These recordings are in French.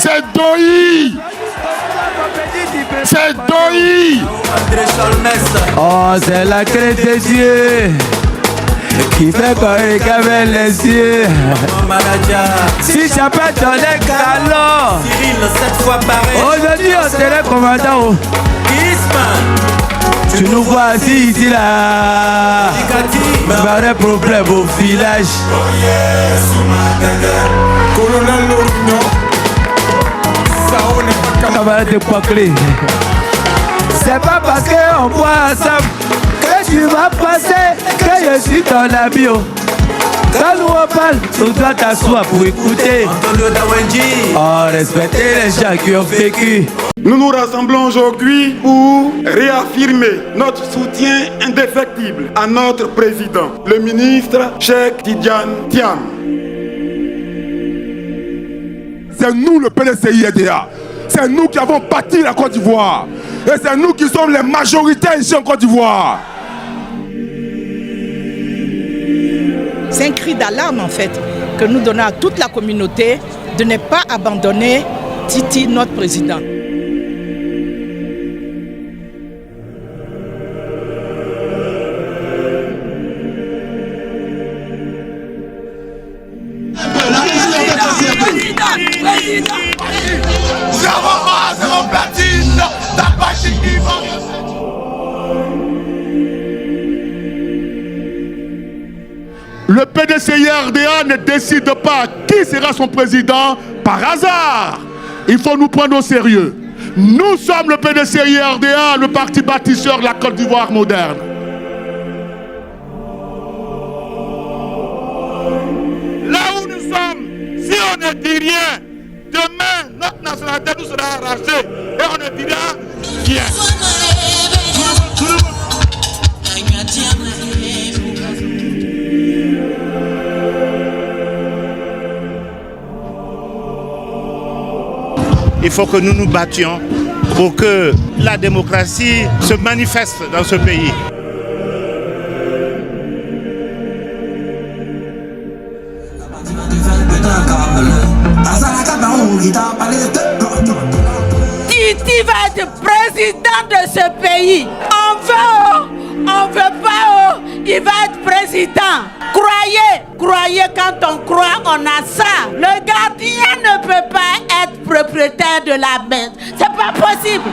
C'est Doi. C'est Doi. Oh, c'est la clé des yeux qui fait corps avec les yeux. Si j'appelle dans les galons, aujourd'hui on serait commandant. Tu nous vois assis ici là, pas de problème au village. C'est pas parce qu'on boit ensemble que tu vas passer, que je suis ton ami. Quand nous on parle, tu dois t'asseoir pour écouter. Oh, respecter les gens qui ont vécu. Nous nous rassemblons aujourd'hui pour réaffirmer notre soutien indéfectible à notre président, le ministre Cheikh Tidiane Thiam. C'est nous le PDCI-RDA. C'est nous qui avons bâti la Côte d'Ivoire. Et c'est nous qui sommes les majoritaires ici en Côte d'Ivoire. C'est un cri d'alarme en fait que nous donnons à toute la communauté de ne pas abandonner Titi, notre président. Le PDCI-RDA ne décide pas qui sera son président par hasard. Il faut nous prendre au sérieux. Nous sommes le PDCI-RDA, le parti bâtisseur de la Côte d'Ivoire moderne. Là où nous sommes, si on ne dit rien, demain notre nationalité nous sera arrachée et on ne dira rien. Il faut que nous nous battions pour que la démocratie se manifeste dans ce pays. Titi va être président de ce pays. On veut pas, il va être président. Croyez, quand on croit, on a ça. Le gardien ne peut pas être propriétaire de la maison. C'est pas possible.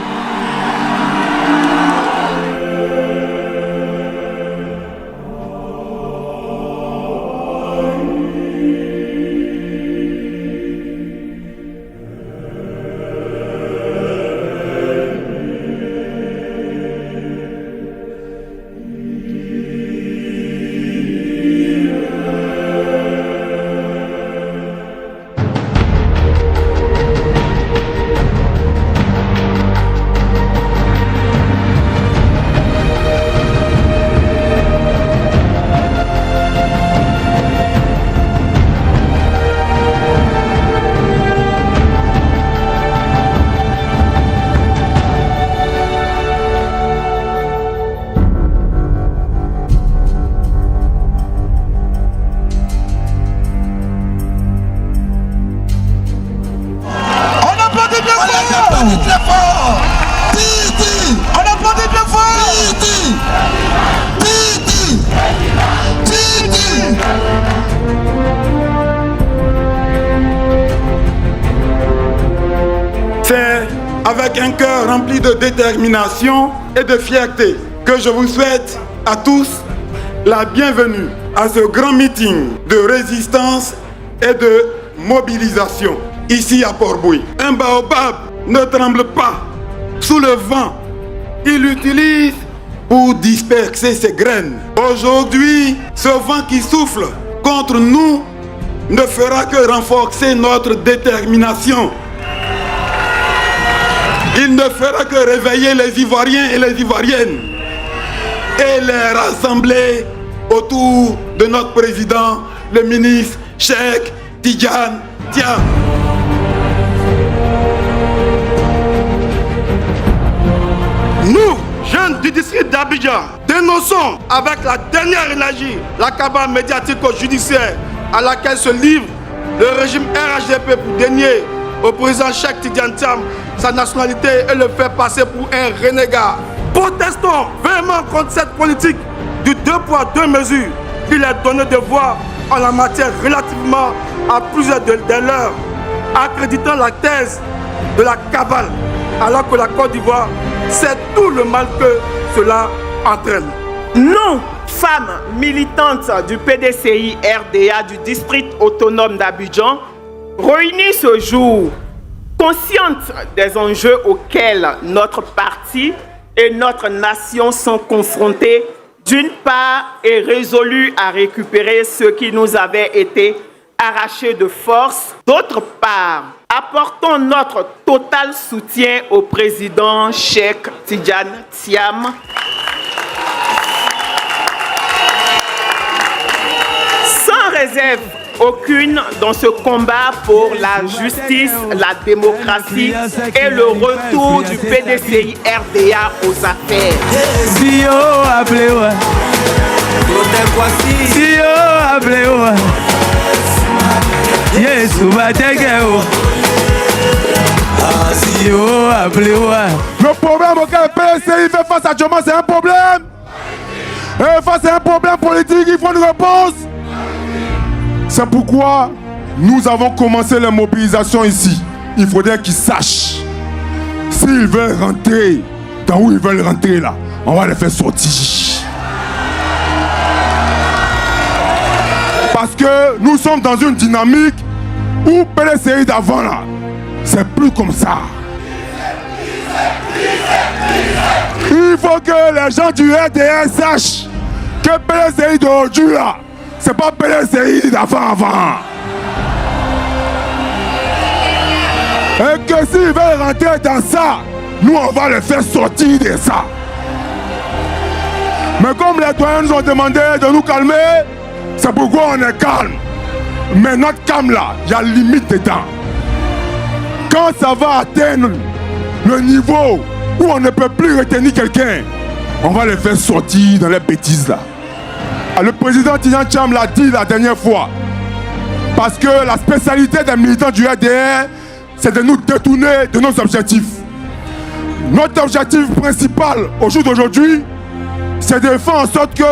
C'est avec un cœur rempli de détermination et de fierté que je vous souhaite à tous la bienvenue à ce grand meeting de résistance et de mobilisation ici à Port-Bouilly. Un baobab ne tremble pas sous le vent. Il l'utilise pour disperser ses graines. Aujourd'hui, ce vent qui souffle contre nous ne fera que renforcer notre détermination. Il ne fera que réveiller les Ivoiriens et les Ivoiriennes et les rassembler autour de notre président, le ministre Cheikh Tidiane Thiam. Nous, jeunes du district d'Abidjan, dénonçons avec la dernière énergie la cabale médiatico-judiciaire à laquelle se livre le régime RHDP pour dénier au président Cheikh Tidiane Thiam sa nationalité et le faire passer pour un renégat. Protestons vraiment contre cette politique du 2 poids 2 mesures qu'il est donné de voir en la matière relativement à plusieurs de leurs, accréditant la thèse de la cabale, alors que la Côte d'Ivoire sait tout le mal que cela entraîne. Nous, femmes militantes du PDCI RDA du district autonome d'Abidjan, réunies ce jour, conscientes des enjeux auxquels notre parti et notre nation sont confrontés, d'une part, et résolues à récupérer ce qui nous avait été arraché de force, d'autre part, apportons notre total soutien au président Cheikh Tidiane Thiam, sans réserve aucune dans ce combat pour la justice, la démocratie et le retour du PDCI RDA aux affaires. Le problème auquel le PDCI fait face actuellement, c'est un problème. Et face à un problème politique, il faut une réponse. C'est pourquoi nous avons commencé les mobilisations ici. Il faudrait qu'ils sachent. S'ils veulent rentrer dans où ils veulent rentrer là, on va les faire sortir. Parce que nous sommes dans une dynamique où PDCI d'avant là, c'est plus comme ça. Il faut que les gens du RDS sachent que PDCI d'aujourd'hui là, c'est pas PDCI d'avant. Et que s'ils veulent rentrer dans ça, nous on va les faire sortir de ça. Mais comme les doyens nous ont demandé de nous calmer, c'est pourquoi on est calme. Mais notre calme là, il y a limite dedans. Quand ça va atteindre le niveau où on ne peut plus retenir quelqu'un, on va les faire sortir dans les bêtises là. Le président Tidiane Thiam l'a dit la dernière fois. Parce que la spécialité des militants du RDR, c'est de nous détourner de nos objectifs. Notre objectif principal au jour d'aujourd'hui, c'est de faire en sorte que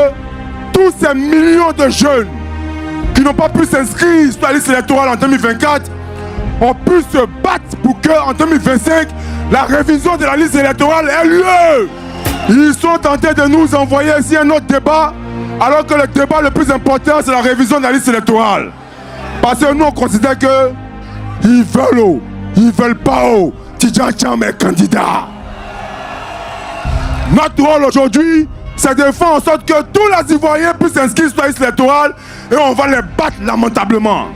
tous ces millions de jeunes qui n'ont pas pu s'inscrire sur la liste électorale en 2024 ont pu se battre pour qu'en 2025, la révision de la liste électorale ait lieu. Ils sont tentés de nous envoyer ici un autre débat, alors que le débat le plus important, c'est la révision de la liste électorale. Parce que nous, on considère que ils veulent pas Tidiane Thiam est candidat. Notre rôle aujourd'hui, c'est de faire en sorte que tous les Ivoiriens puissent s'inscrire sur la liste électorale et on va les battre lamentablement.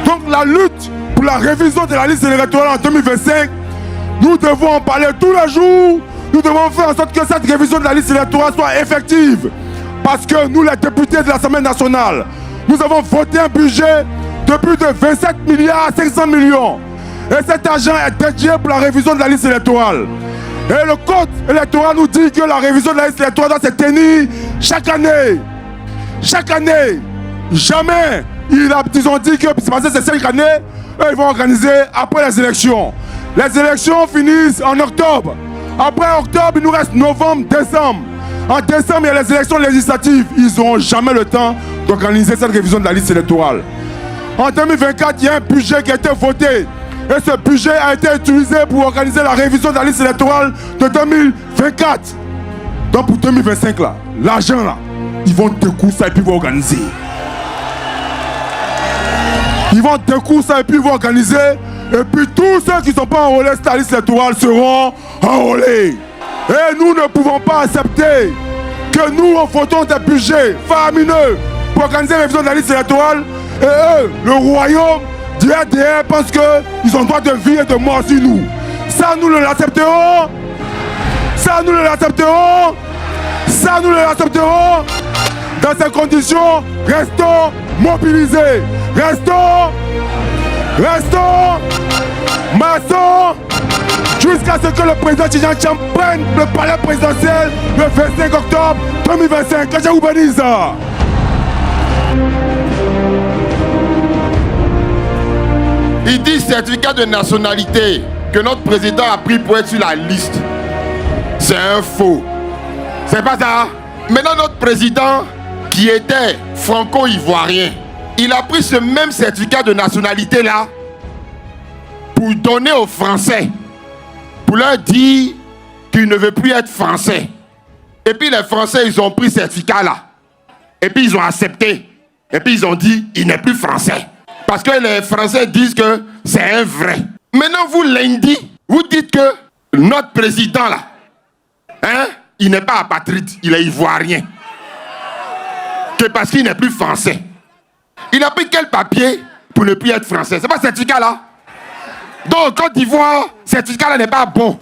Donc la lutte pour la révision de la liste électorale en 2025, nous devons en parler tous les jours. Nous devons faire en sorte que cette révision de la liste électorale soit effective. Parce que nous, les députés de l'Assemblée nationale, nous avons voté un budget de plus de 27 milliards 500 millions. Et cet argent est dédié pour la révision de la liste électorale. Et le code électoral nous dit que la révision de la liste électorale doit se tenir chaque année. Chaque année. Jamais. Ils ont dit que c'est passé ces 5 années, eux, ils vont organiser après les élections. Les élections finissent en octobre. Après octobre, il nous reste novembre, décembre. En décembre, il y a les élections législatives. Ils n'auront jamais le temps d'organiser cette révision de la liste électorale. En 2024, il y a un budget qui a été voté. Et ce budget a été utilisé pour organiser la révision de la liste électorale de 2024. Donc pour 2025, là, l'argent, là, ils vont découvrir ça et puis ils vont organiser. Ils vont découvrir ça et puis ils vont organiser. Et puis tous ceux qui ne sont pas enrôlés sur la liste électorale seront enrôlés. Et nous ne pouvons pas accepter que nous votons des budgets faramineux pour organiser la révision de la liste électorale. Et eux, le royaume du RDR, pense qu'ils ont droit de vie et de mort sur nous. Ça, nous ne l'accepterons. Ça, nous ne l'accepterons. Ça, nous ne l'accepterons. Dans ces conditions, restons mobilisés. Restons maçons jusqu'à ce que le président Tidiane Thiam prenne le palais présidentiel le 25 octobre 2025. Que je vous bénisse. Il dit certificat de nationalité que notre président a pris pour être sur la liste. C'est un faux. C'est pas ça. Maintenant, notre président, qui était franco-ivoirien, il a pris ce même certificat de nationalité-là pour donner aux Français, pour leur dire qu'il ne veut plus être français. Et puis les Français, ils ont pris ce certificat-là. Et puis ils ont accepté. Et puis ils ont dit, il n'est plus français. Parce que les Français disent que c'est un vrai. Maintenant, vous, lundi, vous dites que notre président, là, hein, il n'est pas apatride, il est ivoirien. Que parce qu'il n'est plus français. Il a pris quel papier pour ne plus être français? C'est pas ce certificat-là. Donc, en Côte d'Ivoire, ce certificat-là n'est pas bon.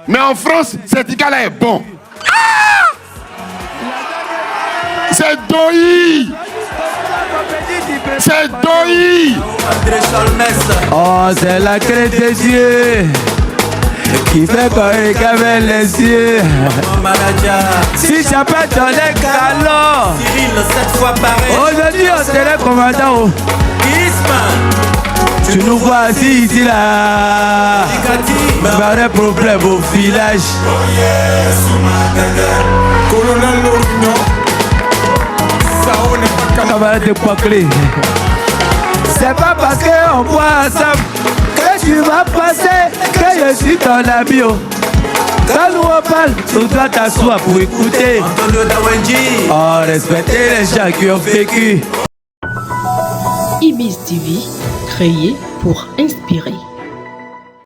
Mais en France, ce certificat-là est bon. Ah! C'est Doyi! C'est Doyi! Oh, c'est la crête des yeux qui fait correr avec les yeux. Si j'appelle dans les galons, aujourd'hui on serait commandant. Tu nous vois ici là, pas de problème au village. C'est pas parce qu'on boit ensemble que tu vas passer que je suis ton ami. Quand nous on parle, tu dois t'asseoir pour écouter. Oh, respecter les gens qui ont vécu. Ibis TV, créé pour inspirer.